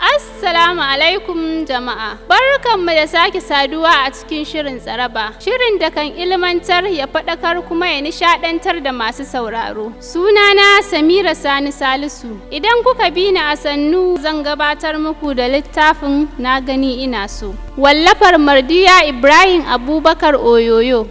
Assalamu alaikum jama'a. Barkanmu da sake saduwa a cikin shirin tsaraba. Shirin da kan ilmantar ya faɗakar kuma ya nishaɗantar da masu sauraro. Sunana Samira Sani Salisu. Idan kuka bi ni a sannu zan gabatar muku da littafin Na gani ina so. Wallafar Mardiya Ibrahim Abubakar Oyoyo.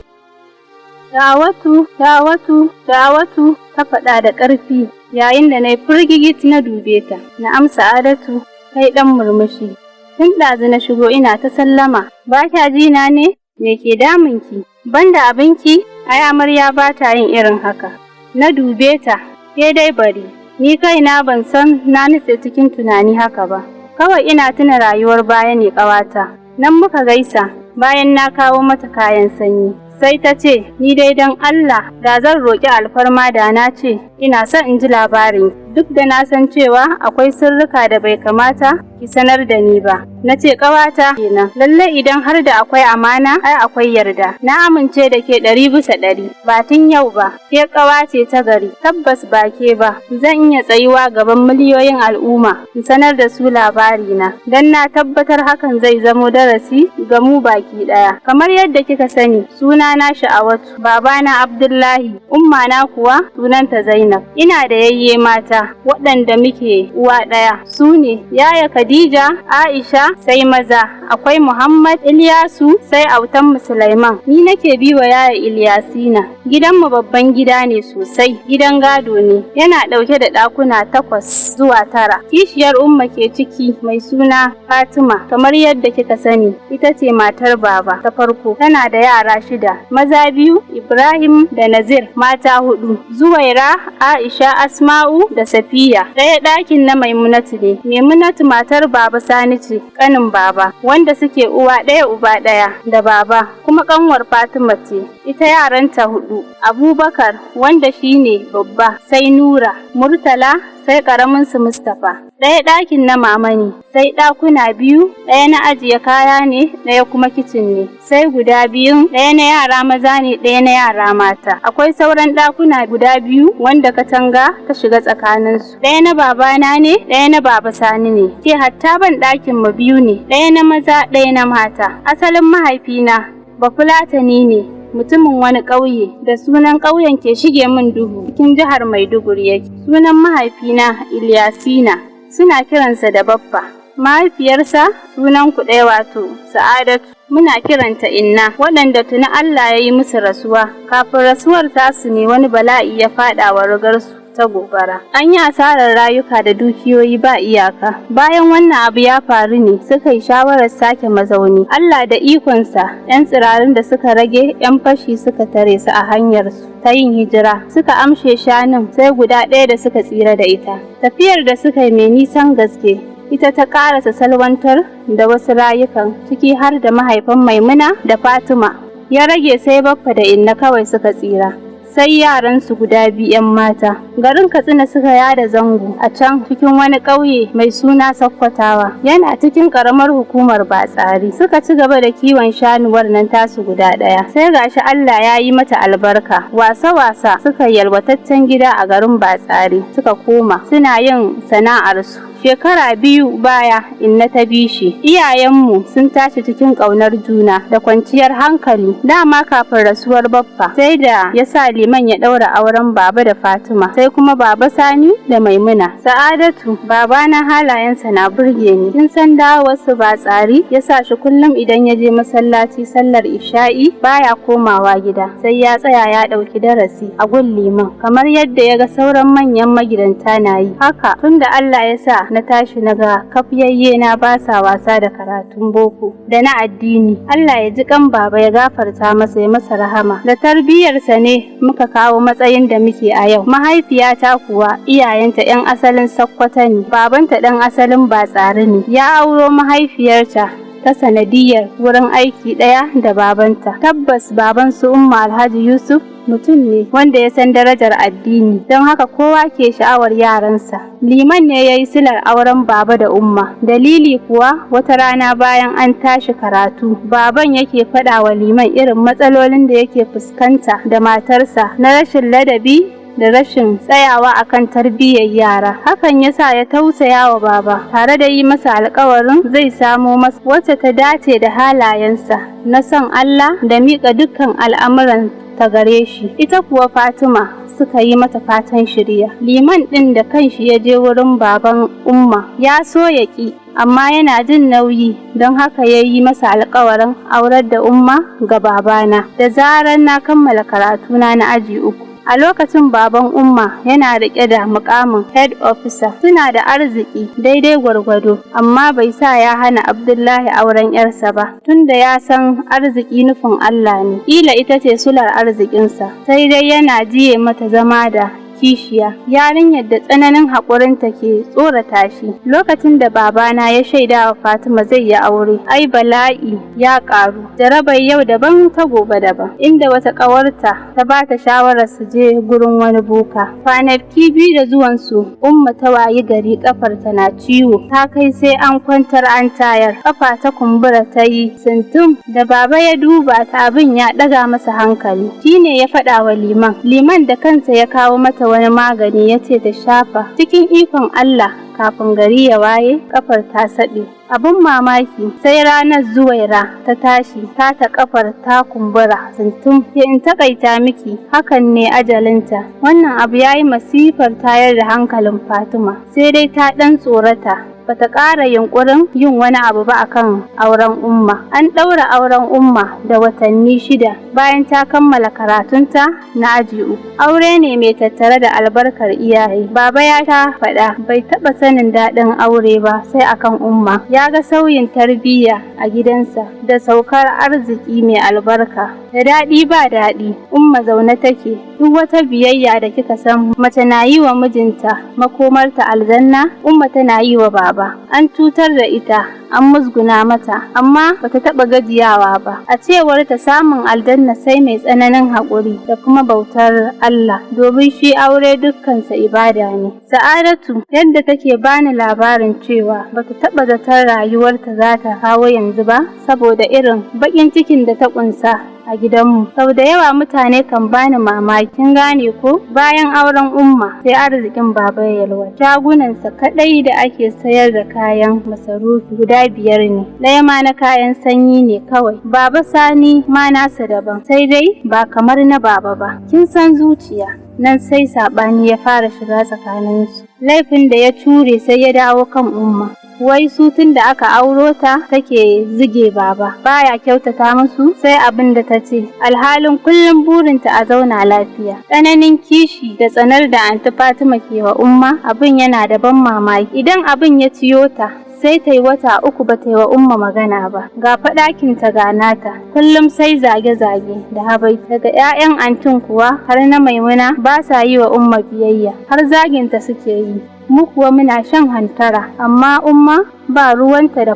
Dawatu ta faɗa da ƙarfi yayin da na yi firgigit na dube ta. Na amsa Adatu. Kai ɗan murmushi, tun ɗazu na shigo ina ta sallama, ba kya ji na ne? Me ke damunki? Banda abinki, ai amarya ba ta yin irin haka. Na dube ta, ke dai bari, ni kaina ban san na nutse cikin tunani haka ba. Kawai ina tuna rayuwar baya ne ƙawata. Nan muka gaisa, bayan na kawo mata kayan sanyi. Sai ta ce, ni dai don Allah, da zan roƙi alfarma da na ce, ina son in ji labarin. Duk da na san cewa akwai sirrika da bai kamata ki sanar da ni ba. Na ce ƙawata kenan, lalle idan har da akwai amana, ai akwai yarda. Na amince da ke 100%, ba tun yau ba. Ke ƙawa ce ta gari, tabbas ba ke ba. Zan iya tsayuwa gaban miliyoyin al'umma, in sanar da su labarina. Dan na tabbatar hakan zai zamo darasi ga mu baki ɗaya. Kamar yadda kika sani, sunana Sha'awatu, babana Abdullahi, umma na kuwa sunanta Zainab. Ina da yayye mata waɗanda muke uwa ɗaya, su ne yaya Khadija, Aisha, sai maza akwai Muhammad, Ilyasu, sai autan Sulaiman. Ni nake biwa yaya Ilyasina. Gidanmu babban gida ne sosai, gidan gado ne, yana ɗauke da ɗakuna 8 zuwa 9. Kishiyar umma ke ciki mai suna Fatima, kamar yadda kika sani, ita ce matar baba ta farko, tana da yara 6, maza 2, Ibrahim da Nazir, mata 4, Zuwaira, Aisha, Asma'u da Safiya. Ɗaya ɗakin na Maimunatu ne. Maimunatu matar baba Sani ce, ƙanin baba, wanda suke uwa ɗaya uba ɗaya da baba, kuma ƙanwar Fatima ce. Ita yaranta 4, Abubakar wanda shine babba, sai Nura, Murtala, sai ƙaramin su Mustapha. Ɗaya ɗakin na mama ne, sai ɗakuna 2, ɗaya na ajiye kaya ne, ɗaya kuma kicin ne, sai guda 2, ɗaya na yara maza ne, ɗaya na yara mata. Akwai sauran ɗakuna guda 2 wanda katanga ta shiga tsakaninsu. Ɗaya na babana ne, ɗaya na baba Sani ne. Ke hatta ban ɗakin mu 2 ne, ɗaya na maza, ɗaya na mata. Asalin mahaifina Bafulatani ne, mutumin wani ƙauye da sunan ƙauyen ke shige min duhu cikin jihar Maiduguri yake. Sunan mahaifina Ilyasina, suna kiransa da Baffa. Mahaifiyarsa sunan ku ɗaya wato Sa'adatu, muna kiranta Inna, waɗanda tuni Allah ya yi musu rasuwa. Kafin rasuwar tasu ne wani bala'i ya faɗa wa rigarsu ta gobara. An yi asarar rayuka da dukiyoyi ba iyaka. Bayan wannan abu ya faru ne suka yi shawarar sake mazauni. Allah da ikonsa, 'yan tsirarin da suka rage 'yan fashi suka tare su a hanyarsu ta yin hijira. Suka amshe shanun sai guda ɗaya da suka tsira da ita. Tafiyar da suka yi mai nisan gaske, ita ta ƙarasa salwantar da wasu rayukan, ciki har da mahaifan Maimuna da Fatima. Ya rage sai Baffa da Inna kawai suka tsira. Sai yaransu guda 2 'yan mata. Garin Katsina suka yada zango a can cikin wani ƙauye mai suna Sakkwatawa. Yana cikin ƙaramar hukumar Batsari. Suka ci gaba da kiwon shanuwar nan tasu guda ɗaya. Sai gashi Allah ya yi mata albarka. Wasa-wasa suka yalwataccen gida a garin Batsari. Suka koma suna yin sana'arsu. Shekara 2 baya Inna ta bi shi. Iyayenmu sun tashi cikin ƙaunar juna da kwanciyar hankali. Dama kafin rasuwar Baffa sai da ya sa liman ya ɗaura auren baba da Fatima, sai kuma baba Sani da Maimuna. Sa'adatu, babana halayensa na burge ni. Kin san dawowarsu Batsari ya sa shi kullum idan ya je masallaci sallar isha'i baya komawa gida, sai ya tsaya ya ɗauki darasi a gun liman, kamar yadda ya ga sauran manyan magidanta na yi. Haka tunda Allah ya sa na tashi na ga kafiyayye na ba sa wasa da karatun boko da na addini. Allah ya ji kan baba ya gafarta masa, ya masa rahama. Da tarbiyyarsa ne muka kawo matsayin da muke a yau. Mahaifiyata kuwa iyayenta 'yan asalin Sakkwata ne, babanta ɗan asalin Batsari ne. Ya auro mahaifiyarta ta sanadiyar wurin aiki ɗaya da babanta. Tabbas baban su Umma Alhaji Yusuf mutum ne wanda ya san darajar addini, don haka kowa ke sha'awar yaransa. Liman ne ya yi silar auren baba da Umma. Dalili kuwa wata rana bayan an tashi karatu, baban yake faɗa wa liman irin matsalolin da yake fuskanta da matarsa na rashin ladabi da rashin tsayawa akan tarbiyyar yara. Hakan yasa ya tausaya wa baba tare da yi masa alƙawarin zai samo masa wacce ta dace da halayensa na son Allah da miƙa dukkan al'amuran ta gare shi. Ita kuwa Fatima suka yi mata fatan shirya. Liman ɗin da kanshi ya je wurin baban Umma, ya so ya ƙi amma yana jin nauyi, don haka ya yi masa alƙawarin aurar da Umma ga babana da zarar na kammala karatuna na aji 3. A lokacin baban Umma yana riƙe da muƙamin head officer. Suna da arziki daidai gwargwado, amma bai sa ya hana Abdullahi auren yarsa ba, tunda ya san arziki nufin Allah ne. Kila ita ce sular arzikinsa, sai dai yana jiye mata zama da kishiya, yarinyar da tsananin haƙurinta ke tsorata shi. Lokacin da babana ya shaida wa Fatima zai yi aure, ai bala'i ya ƙaru. Jarabar yau daban ta gobe daban, inda wata ƙawarta ta ba ta shawarar su je gurin wani boka. Kwanaki 2 da zuwansu, Umma ta wayi gari ƙafarta na ciwo, ta kai sai an kwantar an tayar. Ƙafa ta kumbura ta yi sintum. Da baba ya duba ta, abin ya ɗaga masa hankali. Shine ya faɗa wa liman. Liman da kansa ya kawo mata wani magani ya ce ta shafa. Cikin ikon Allah, kafin gari ya waye, kafar ta saɓe. Abin mamaki, sai ranar Zuwaira ta tashi, ta kafar ta kumbura sintum. In takaita miki, hakan ne ajalinta. Wannan abu ya yi masifar tayar da hankalin Fatima, sai dai ta ɗan tsorata. Bata ƙara yunƙurin yin wani abu ba akan auren Umma. An ɗaura auren Umma da watanni 6 bayan ta kammala karatunta na aji 3. Aure ne mai tattare da albarkar iyaye. Baba ya ta faɗa bai taɓa sanin daɗin aure ba sai akan Umma. Ya ga sauyin tarbiyya a gidansa da saukar arziki mai albarka. Da daɗi ba daɗi, Umma zaune take. Duk wata biyayya da kika san mace na yi wa mijinta, makomarta aljanna, Umma tana yi wa baba. An cutar da ita, an musguna mata, amma bata taɓa gajiyawa ba. A cewar ta, samun aljanna sai mai tsananin haƙuri da kuma bautar Allah, domin shi aure dukkansa ibada ne. Sa'adatu yadda take bani labarin cewa bata taɓa zaton rayuwarta za ta kawo yanzu ba, saboda irin baƙin cikin da ta ƙunsa a gidanmu. Sau da yawa mutane kan bani mamaki, kin gane ko? Bayan auren Umma sai arzikin baba ya yalwa. Shagunansa kadai da ake sayar da kayan masarufi guda 5 ne. Ɗaya ma na kayan sanyi ne kawai. Baba Sani ma nasa daban, sai dai ba kamar na baba ba. Kin san zuciya. Nan sai saɓani ya fara shiga tsakaninsu. Laifin da ya ture sai ya dawo kan Umma. Wai su tun da aka auro ta take zige baba, baya kyautata musu sai abin da ta ce. Alhalin kullum burinta a zauna lafiya. Tsananin kishi da tsanar da Anti Fatima ke wa Umma, abin yana da ban mamaki. Idan abin ya ciyo ta, sai ta yi wata 3 ba ta yi wa Umma magana ba. Ga faɗakinta ga nata, kullum sai zage-zage da habai. Daga 'ya'yan antin kuwa har na Maimuna ba sa yi wa Umma biyayya, har zaginta suke yi. Mu kuwa muna shan hantara, amma Umma ba ruwanta da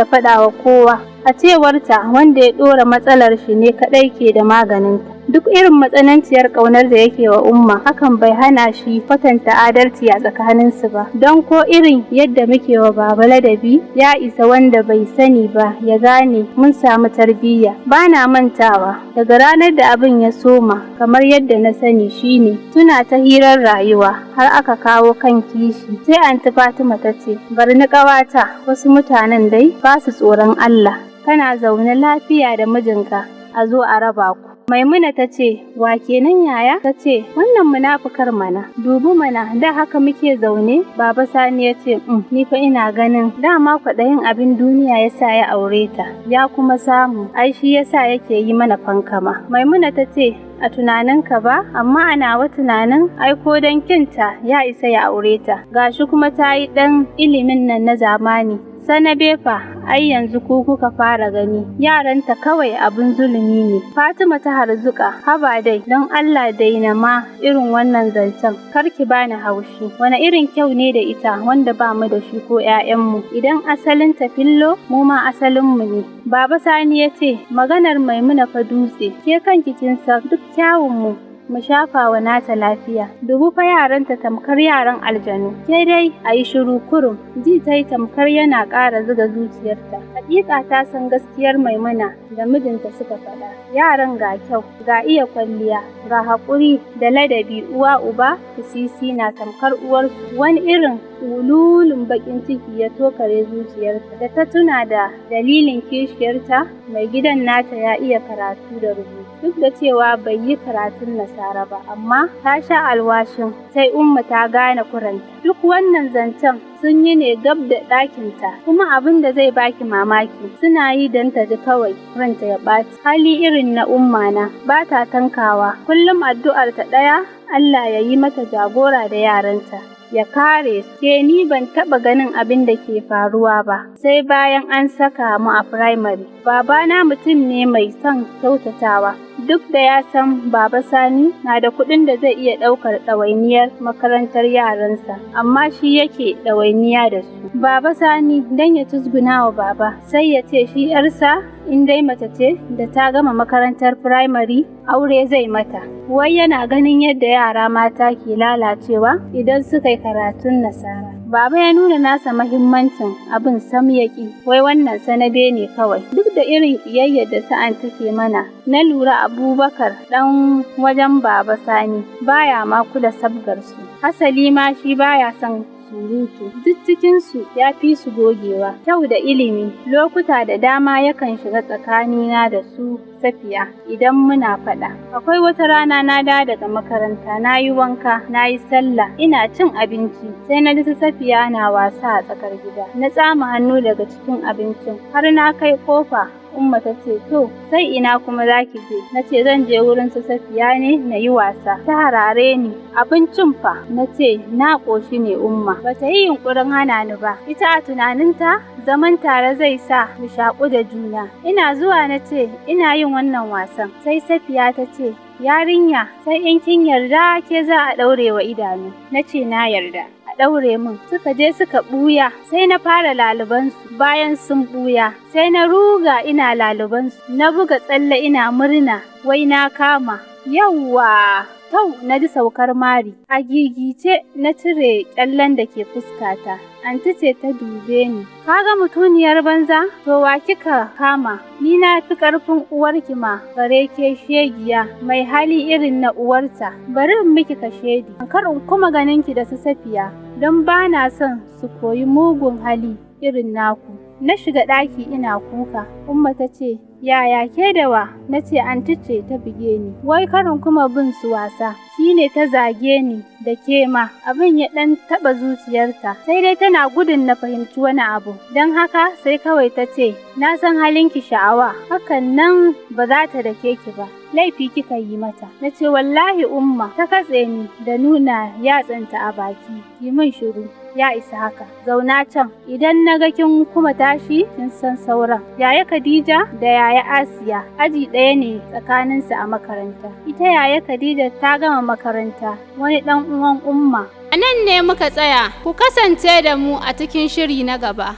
faɗa wa kowa. A cewarta, wanda ya ɗora matsalar shi ne kaɗai ke da maganinta. Duk irin matsananciyar ƙaunar da yake wa Umma, hakan bai hana shi kwatanta adalci a tsakaninsu ba. Don ko irin yadda muke wa baba ladabi, ya isa wanda bai sani ba ya gane mun samu tarbiyya. Bana mantawa, daga ranar da abin ya soma, kamar yadda na sani shine, tuna ta hirar rayuwa har aka kawo kan kishi. Sai Anti Fatima ta ce, bari ni ƙawata, wasu mutanen dai ba su tsoron Allah. Kana zaune lafiya da mijinka, a zo a raba ku. Maimuna ta ce, wa kenan yaya? Ta ce, wannan munafukar mana. Dubu mana, da haka muke zaune? Baba Sani ya ce, ni fa ina ganin dama kwaɗayin abin duniya ya sa ya aure ta, ya kuma samu, ai shi ya sa yake yi mana fankama. Maimuna ta ce, a tunaninka ba, amma a nawa tunanin ai ko don kinta ya isa ya aure ta. Gashi kuma ta yi ɗan ilimin nan na zamani. Sana befa, ai yanzu ku kuka fara gani, yaranta kawai abin zulumi ne. Fatima ta harzuka, haba dai, don Allah daina ma irin wannan zancen, kar ki bani haushi. Wani irin kyau ne da ita wanda ba mu da shi ko 'ya'yanmu? Idan asalin ta fillo, mu ma asalinmu ne. Baba Sani ya ce, maganar Maimuna fa dutse, ke kanki kin san duk kyawunmu mu shafa wa nata lafiya. Dubu fa yaranta tamkar yaran aljanu, ke dai a yi shiru kurum. Ji ta yi tamkar yana ƙara zuga zuciyarta. Hakika ta san gaskiyar Maimuna da mijinta suka faɗa. Yaran ga kyau, ga iya kwalliya, ga haƙuri da ladabi, uwa uba Sisi na tamkar uwarsu. Wani irin ululun bakin ciki ya tokare zuciyarta da ta tuna da dalilin kishiyarta. Mai gidan nata ya iya karatu da rubutu, duk da cewa bai yi karatun nasara ba, amma ta sha alwashin sai Umma ta gane kuranta. Duk wannan zancen sun yi ne gab da ɗakinta, kuma abin da zai baki mamaki suna yi don ta ji kawai ranta ya ɓaci. Hali irin na Umma na ba ta tankawa, kullum addu'ar ta ɗaya, Allah ya yi mata jagora da yaranta, ya kare su. Ke ni ban taɓa ganin abin da ke faruwa ba sai bayan an saka mu a firamare. Babana mutum ne mai son kyautatawa, duk da ya san Baba Sani na da kuɗin da zai iya ɗaukar ɗawainiyar makarantar yaransa, amma shi yake ɗawainiya da su. Baba Sani dan ya tuzguna wa Baba sai ya ce shi ‘yarsa in dai mace ce da ta gama makarantar firamare aure zai mata. Wai yana ganin yadda yara mata ke lalacewa idan suka yi karatun nasara. Baba ya nuna nasa mahimmancin abin sam yaƙi, wai wannan sanabe ne kawai. Duk da irin ƙiyayyar da sa'an take mana, na lura Abubakar ɗan wajen Baba Sani baya ma kula sabgarsu. Hasali ma shi baya son surutu, duk cikinsu ya fi su gogewa, kyau da ilimi. Lokuta da dama yakan shiga tsakanina da su Safiya idan muna faɗa. Akwai wata rana na dawo daga makaranta, na yi wanka, na yi sallah, ina cin abinci, sai na ji su Safiya na wasa a tsakar gida. Na tsama hannu daga cikin abincin, har na kai kofa. Umma ta ce, to, sai ina kuma za ki je? Na ce zan je wurin su Safiya ne na yi wasa. Ta harare ni, abincin fa? Na ce, na ƙoshi ne Umma. Ba ta yi yunƙurin hana ni ba. Ita a tunaninta, zaman tare zai sa mu shaƙu da juna. Ina zuwa na ce, ina yin wannan wasan. Sai Safiya ta ce, yarinya, sai in kin yarda ke za a ɗaure wa idanu. Na ce na yarda. Ɗaure min, suka je suka ɓuya, sai na fara lalubansu. Bayan sun ɓuya, sai na ruga ina lalubansu, na buga tsalle ina murna, wai na kama. Yawwa! Tau na ji saukar mari, a gigice na cire ƙyallen da ke fuskata. Anti ce ta dube ni. Kaga mutuniyar banza? To wa kika kama? Ni na fi ƙarfin uwarki ma, bare ke shegiya, mai hali irin na uwarta. Bari in miki kashedi, kar in kuma ganin ki da su Safiya, don ba na son su koyi mugun hali irin naku. Na shiga ɗaki ina kuka. Umma ta ce, yaya ke da wa? Na ce anti ce ta buge ni. Wai karin kuma bin su wasa. Shi ne ta zage ni da ke ma. Abin ya ɗan taɓa zuciyarta. Sai dai tana gudun na fahimci wani abu. Don haka sai kawai ta ce, na san halinki sha'awa. Hakan nan ba za ta dake ki ba. Laifi kika yi mata. Na ce wallahi Umma. Ta katse ni da nuna yatsanta a baki. Ki min shiru. Ya isa haka, zauna can, idan na ga kin kuma tashi kin san sauran. Yaya Khadija da yaya Asiya aji ɗaya ne tsakaninsu a makaranta. Ita yaya Khadija ta gama makaranta, wani ɗan uwan Umma. A nan ne muka tsaya, ku kasance da mu a cikin shiri na gaba.